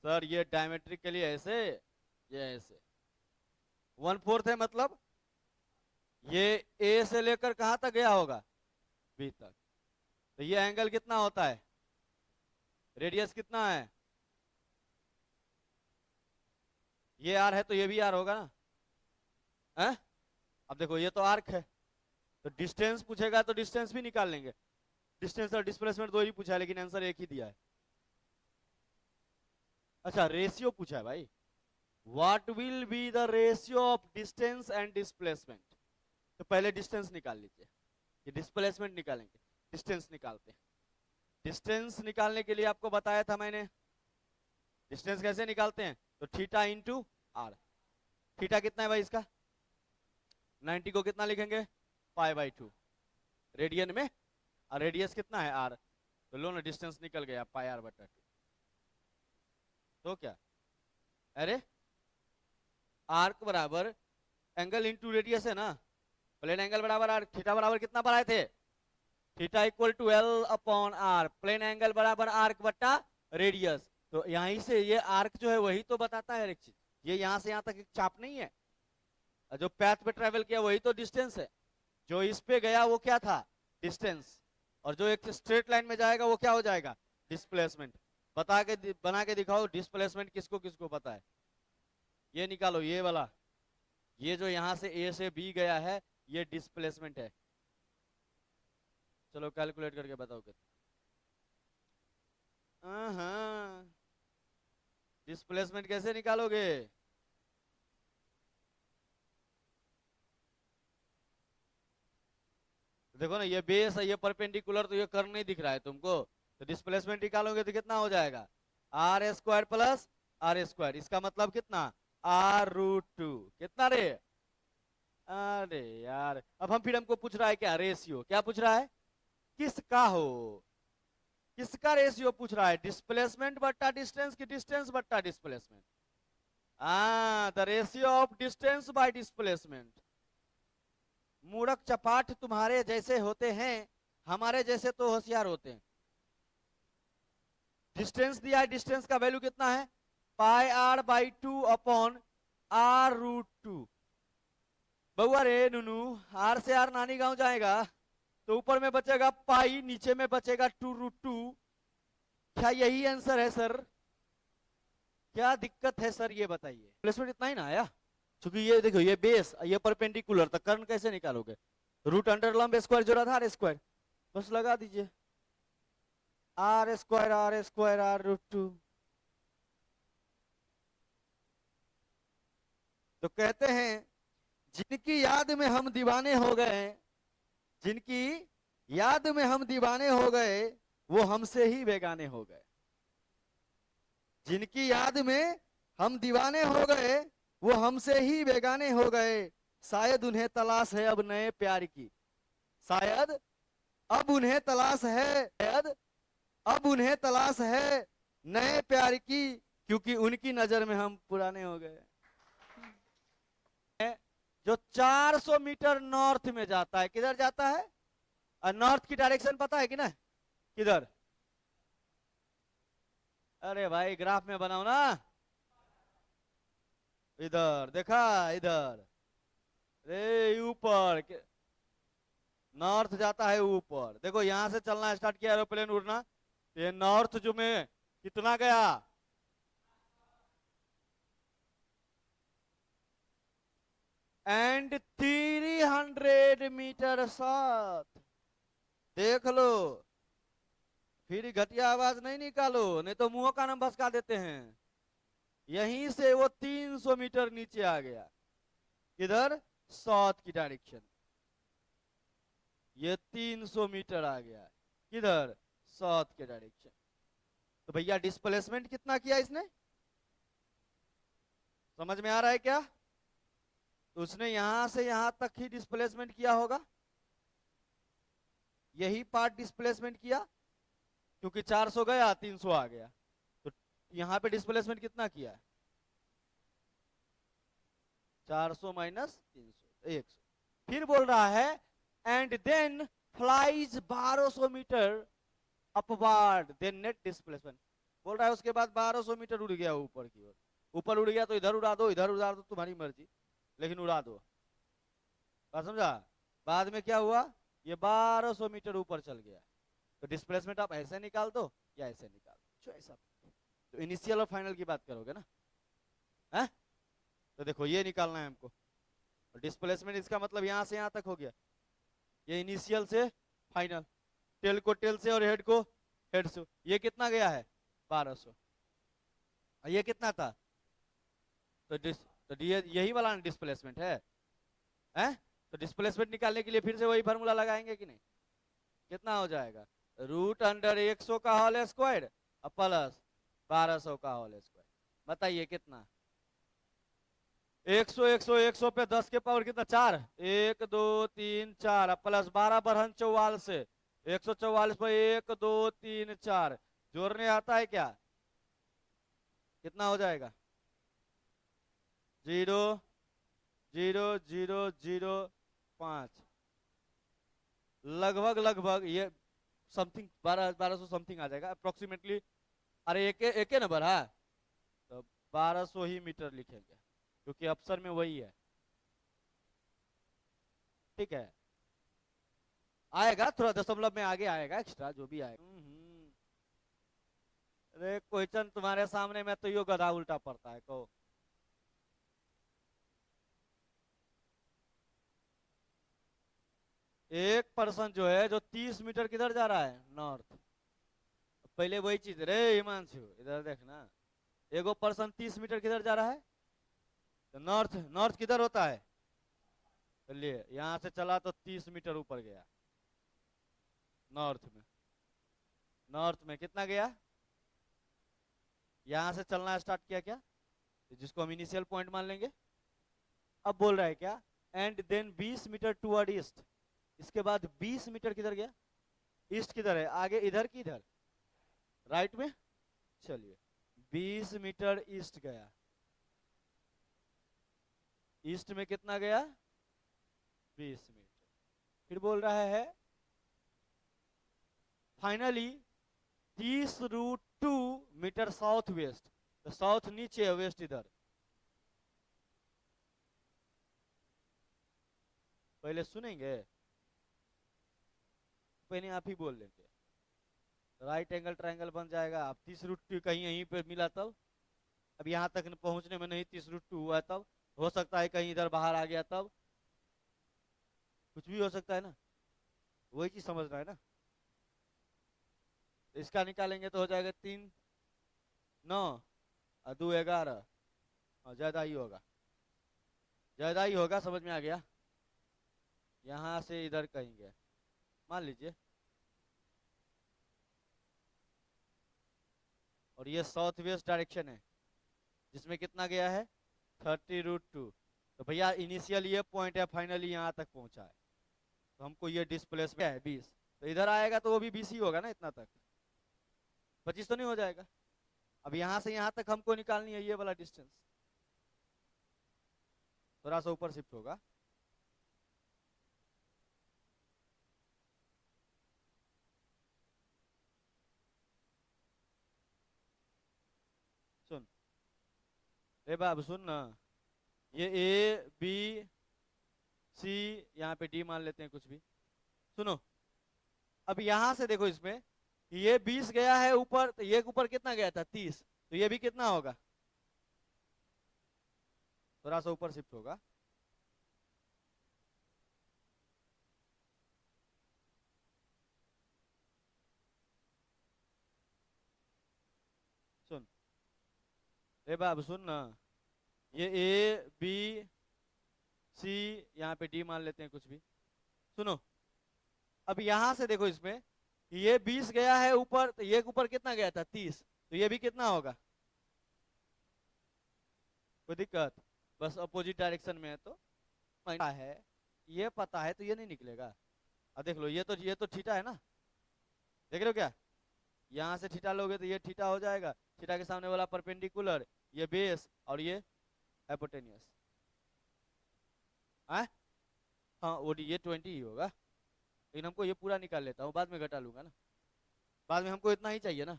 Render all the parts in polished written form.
Sir ये diametrically ऐसे, ये ऐसे 1/4 है, मतलब ये ए से लेकर कहां तक गया होगा, बी तक। तो ये एंगल कितना होता है, रेडियस कितना है, ये आर है तो ये भी आर होगा ना, है? अब देखो ये तो आर्क है, तो डिस्टेंस पूछेगा तो डिस्टेंस भी निकाल लेंगे। डिस्टेंस और डिस्प्लेसमेंट दो ही पूछा है, लेकिन आंसर एक ही दिया है। अच्छा रेशियो पूछा है भाई, what will be the ratio of distance and displacement. तो पहले डिस्टेंस निकाल लीजिए, ये डिस्प्लेसमेंट निकालेंगे, डिस्टेंस निकालते हैं। डिस्टेंस निकालने के लिए आपको बताया था मैंने, डिस्टेंस कैसे निकालते हैं, तो थीटा इंटू आर। थीटा कितना है भाई इसका, 90 को कितना लिखेंगे, π/2 रेडियन में, और रेडियस कितना है आर, तो लो ना डिस्टेंस निकल गया πr/2। तो क्या, अरे आर्क बराबर एंगल इंटू रेडियस है ना, प्लेन एंगल बराबर आर, थीटा बराबर कितना बनाए थे, theta equal to L upon R, plane angle बराबर आर्क बट्टा रेडियस। तो यहीं से ये आर्क जो है वही तो बताता है हर एक चीज, ये यहां से यहां तक एक चाप नहीं है, जो पैथ पे ट्रेवल किया वही तो डिस्टेंस है, जो इस पे गया वो क्या था, डिस्टेंस, और जो एक स्ट्रेट लाइन में जाएगा वो क्या हो जाएगा, डिस्प्लेसमेंट। बना के दिखाओ डिस्प्लेसमेंट किसको किसको पता है, ये निकालो ये वाला, ये जो यहां से ए से बी गया है ये डिस्प्लेसमेंट है। चलो कैलकुलेट करके बताओ कितना। डिस्प्लेसमेंट कैसे निकालोगे, देखो ना ये बेस है, ये परपेंडिकुलर, तो ये कर नहीं दिख रहा है तुमको, तो डिस्प्लेसमेंट निकालोगे तो कितना हो जाएगा, r² प्लस r², इसका मतलब कितना, r√2, कितना रे, अरे यार अब हम फिर हमको पूछ रहा है क्या, रेशियो क्या पूछ रहा है, किसका हो, किसका रेशियो पूछ रहा है, डिस्प्लेसमेंट बट्टा डिस्टेंस की डिस्टेंस बट्टा displacement, the ratio of distance by displacement. मूर्ख चपाट तुम्हारे जैसे होते हैं, हमारे जैसे तो होशियार होते हैं। डिस्टेंस दिया है, डिस्टेंस का वैल्यू कितना है, πr/2 अपॉन r√2। बउआ रे नुनू, आर से आर नानी गांव जाएगा तो ऊपर में बचेगा पाई, नीचे में बचेगा 2√2। क्या यही आंसर है सर, क्या दिक्कत है सर ये बताइए, प्लेसमेंट इतना ही ना आया, क्योंकि ये देखो ये बेस, ये परपेंडिकुलर, तो कर्ण कैसे निकालोगे, रूट अंडर लंब स्क्वायर जोड़ा था r², बस लगा दीजिए r² r√2। तो कहते हैं जिनकी याद में हम दीवाने हो गए, जिनकी याद में हम दीवाने हो गए वो हमसे ही बेगाने हो गए, जिनकी याद में हम दीवाने हो गए वो हमसे ही बेगाने हो गए, शायद उन्हें तलाश है अब नए प्यार की, शायद अब उन्हें तलाश है, शायद अब उन्हें तलाश है नए प्यार की, क्योंकि उनकी नजर में हम पुराने हो गए। जो 400 मीटर नॉर्थ में जाता है, किधर जाता है, और नॉर्थ की डायरेक्शन पता है कि ना, किधर, अरे भाई ग्राफ में बनाओ ना, इधर देखा, इधर रे ऊपर, नॉर्थ जाता है ऊपर। देखो यहां से चलना स्टार्ट किया एरोप्लेन उड़ना, ये नॉर्थ जो में कितना गया, एंड 300 मीटर साथ, देख लो, फिर घटिया आवाज नहीं निकालो, नहीं तो मुंह का नाम भसका देते हैं। यहीं से वो 300 मीटर नीचे आ गया, इधर साउथ की डायरेक्शन, ये 300 मीटर आ गया किधर, साउथ के डायरेक्शन। तो भैया डिस्प्लेसमेंट कितना किया इसने, समझ में आ रहा है क्या, तो उसने यहां से यहां तक ही डिस्प्लेसमेंट किया होगा, यही पार्ट डिस्प्लेसमेंट किया, क्योंकि 400 गया 300 आ गया, तो यहां पे डिस्प्लेसमेंट कितना किया है, 400 माइनस 300 100। फिर बोल रहा है and then flies 1200 metre upward, then net displacement. बोल रहा है उसके बाद 1200 मीटर उड़ गया ऊपर की ओर। ऊपर उड़ गया तो इधर उड़ा दो, इधर उड़ा दो, तुम्हारी मर्जी, लेकिन उड़ा दो। बात समझा? बाद में क्या हुआ, ये 1200 मीटर ऊपर चल गया। तो डिस्प्लेसमेंट आप ऐसे निकाल दो या ऐसे निकाल दो, चॉइस आप। तो इनिशियल और फाइनल की बात करोगे ना, है? तो देखो ये निकालना है हमको। डिस्प्लेसमेंट इसका मतलब यहां से यहां तक हो गया, ये इनिशियल से फाइनल, टेल को टेल से और हेड को हेड से। ये कितना गया है, 1200। ये कितना था, तो यही वाला डिस्प्लेसमेंट है? तो डिस्प्लेसमेंट निकालने के लिए फिर से वही फार्मूला लगाएंगे कि नहीं? कितना हो जाएगा, √100 का होल स्क्वायर प्लस 1200 का होल स्क्वायर। बताइए कितना, 100 100 100 पे 10 के पावर कितना, 4, 1 2 3 4 प्लस 12 बढ़न 44 से 144 पे 1 2 3 4 जोड़ने आता है क्या, कितना हो जाएगा, 0 0 0 0 5, लगभग लगभग ये समथिंग 1200 समथिंग आ जाएगा अप्रोक्सीमेटली। अरे एक नंबर है, तो 1200 ही मीटर लिखेंगे क्योंकि अप्सर में वही है। ठीक है, आएगा थोड़ा दशमलव में आगे आएगा एक्स्ट्रा जो भी आएगा। अरे क्वेश्चन तुम्हारे सामने में तो यो गधा उल्टा पड़ता है, कहो। एक पर्सन जो है जो 30 मीटर किधर जा रहा है, नॉर्थ। पहले वही चीज रे हिमांशु, इधर देखना, एगो पर्सन 30 मीटर किधर जा रहा है, तो नॉर्थ। नॉर्थ किधर होता है, चलिए यहां से चला तो 30 मीटर ऊपर गया, नॉर्थ में। नॉर्थ में कितना गया, यहां से चलना स्टार्ट किया क्या, जिसको हम इनिशियल पॉइंट मान लेंगे। अब बोल रहा है क्या, and then 20 metre toward east. इसके बाद 20 मीटर किधर गया, ईस्ट किधर है, आगे इधर की इधर, राइट में। चलिए 20 मीटर ईस्ट गया, ईस्ट में कितना गया, 20 मीटर। फिर बोल रहा है फाइनली 30√2 मीटर साउथ वेस्ट। तो साउथ नीचे है, वेस्ट इधर। पहले सुनेंगे, पहले आप ही बोल लेंगे, राइट एंगल ट्रायंगल बन जाएगा। अब 30√2 कहीं यहीं पे मिला तब, अब यहाँ तक पहुंचने में नहीं 30√2 हुआ तब, हो सकता है कहीं इधर बाहर आ गया तब, कुछ भी हो सकता है ना, वही चीज समझना है ना। तो इसका निकालेंगे तो हो जाएगा 3 9 और 2 11, ज्यादा ही होगा, ज्यादा ही होगा, समझ में आ गया। यहाँ से इधर कहीं गया, मान लीजिए, और ये साउथ वेस्ट डायरेक्शन है, जिसमें कितना गया है, 30√2। तो भैया इनिशियल ये पॉइंट है, फाइनली यहाँ तक पहुंचा है, तो हमको ये डिस्प्लेसमेंट है 20। तो इधर आएगा तो वो भी 20 ही होगा ना, इतना तक 25 तो नहीं हो जाएगा। अब यहाँ से यहाँ तक हमको निकालनी है ये वाला डिस्टेंस, थोड़ा सा ऊपर शिफ्ट होगा। सुन रे बाबू, सुन ना, ये A B C, यहाँ पे D मान लेते हैं कुछ भी। सुनो, अब यहां से देखो, इसमें ये 20 गया है ऊपर, तो ये ऊपर कितना गया था, 30, तो ये भी कितना होगा, थोड़ा सा ऊपर शिफ्ट होगा। सुन रे बाबू, सुन ना, ये A B C, यहाँ पे D मान लेते हैं कुछ भी। सुनो, अब यहां से देखो, इसमें ये 20 गया है ऊपर, तो ये ऊपर कितना गया था, 30, तो ये भी कितना होगा, कोई दिक्कत, बस अपोजिट डायरेक्शन में है तो पता है, ये पता है तो ये नहीं निकलेगा। अब देख लो, ये तो थीटा है ना, देख रहे हो क्या, यहाँ से थीटा लोगे तो ये थीटा हो जाएगा, थीटा के सामने वाला परपेंडिकुलर, ये बेस, और ये हाइपोटेनियस। हाँ हाँ, वो ये 20 ही होगा, लेकिन हमको ये पूरा निकाल लेता हूँ, बाद में घटा लूंगा ना, बाद में हमको इतना ही चाहिए ना।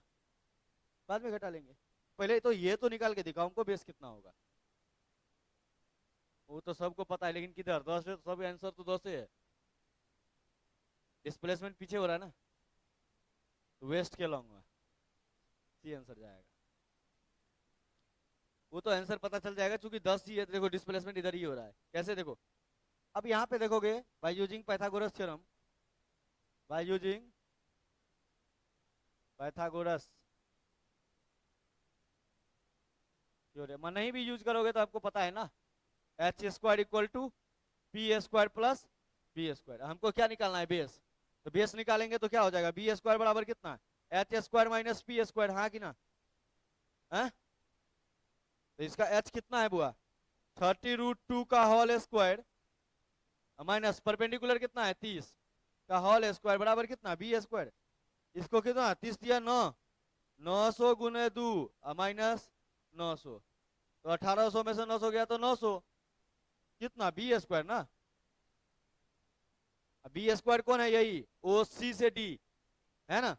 बाद में घटा लेंगे। पहले तो ये तो निकाल के दिखाओ हमको बेस कितना होगा। वो तो सबको पता है, लेकिन किधर 10 है तो सब आंसर तो 10 है। डिस्प्लेसमेंट पीछे हो रहा है ना, तो वेस्ट के लॉन्ग सी आंसर जाएगा। वो तो आंसर पता चल जाएगा क्योंकि 10 ही है। देखो डिस्प्लेसमेंट इधर ही हो रहा है। कैसे देखो, अब यहाँ पे देखोगे by using Pythagoras theorem, by using Pythagoras theorem नहीं भी यूज करोगे तो आपको पता है ना, H square equal to P square plus B square. हमको क्या निकालना है, बेस। तो बेस निकालेंगे तो क्या हो जाएगा, बी स्क्वायर बराबर कितना है, H square minus P square, हाँ कि ना है? तो इसका एच कितना है बुआ, 30√2 का होल स्क्वायर माइनस परपेंडिकुलर कितना है 30 का होल स्क्वायर बराबर कितना बी स्क्वायर। इसको कितना 30 दिया 9, 900 गुने 2 माइनस 900, तो 1800 में से 900 गया तो 900 कितना बी स्क्वायर ना। बी स्क्वायर कौन है, यही ओ सी से डी है ना।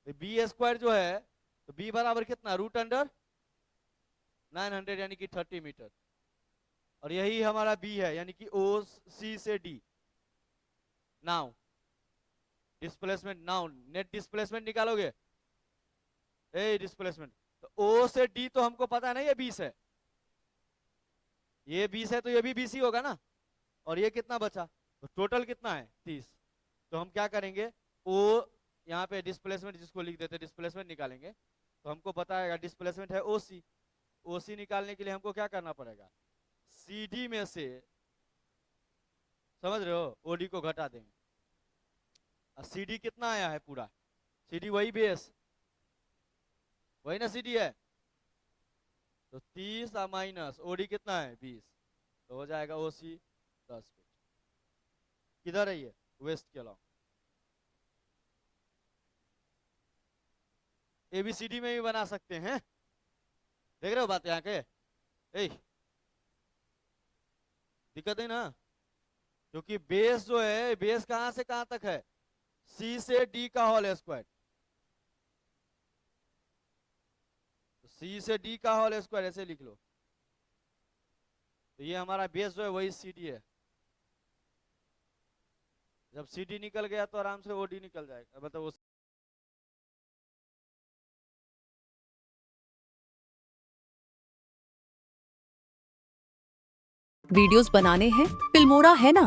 तो बी स्क्वायर जो है तो बी बराबर कितना रूट अंडर 900 यानी कि 30 मीटर, और यही हमारा बी है यानी कि ओ सी से D. Now displacement, now net displacement निकालोगे, ए डिस्प्लेसमेंट तो ओ से डी तो हमको पता है ना ये 20 है, ये 20 है तो ये भी 20 ही होगा ना, और ये कितना बचा, तो टोटल कितना है 30। तो हम क्या करेंगे, ओ यहाँ पे डिस्प्लेसमेंट जिसको लिख देते डिस्प्लेसमेंट निकालेंगे, तो हमको पता है डिस्प्लेसमेंट है ओसी। ओसी निकालने के लिए हमको क्या करना पड़ेगा, सीडी में से, समझ रहे हो, ओडी को घटा देंगे। सीडी कितना आया है पूरा, सीडी वही बेस वही ना सीडी है, तो 30 माइनस ओडी कितना है 20, तो हो जाएगा ओसी 10 फीट। किधर है ये, वेस्ट के अलॉन्ग। एबीसीडी में भी बना सकते हैं, देख रहे हो बात यहाँ के, दिक्कत है ना, क्योंकि बेस जो है, बेस कहां से कहां तक है, सी से डी का होल स्क्वायर, सी से डी का होल स्क्वायर ऐसे लिख लो। तो ये हमारा बेस जो है वही सी डी है। जब सी डी निकल गया तो आराम से ओडी निकल जाएगा, मतलब वो वीडियोस बनाने हैं, फिल्मोरा है ना।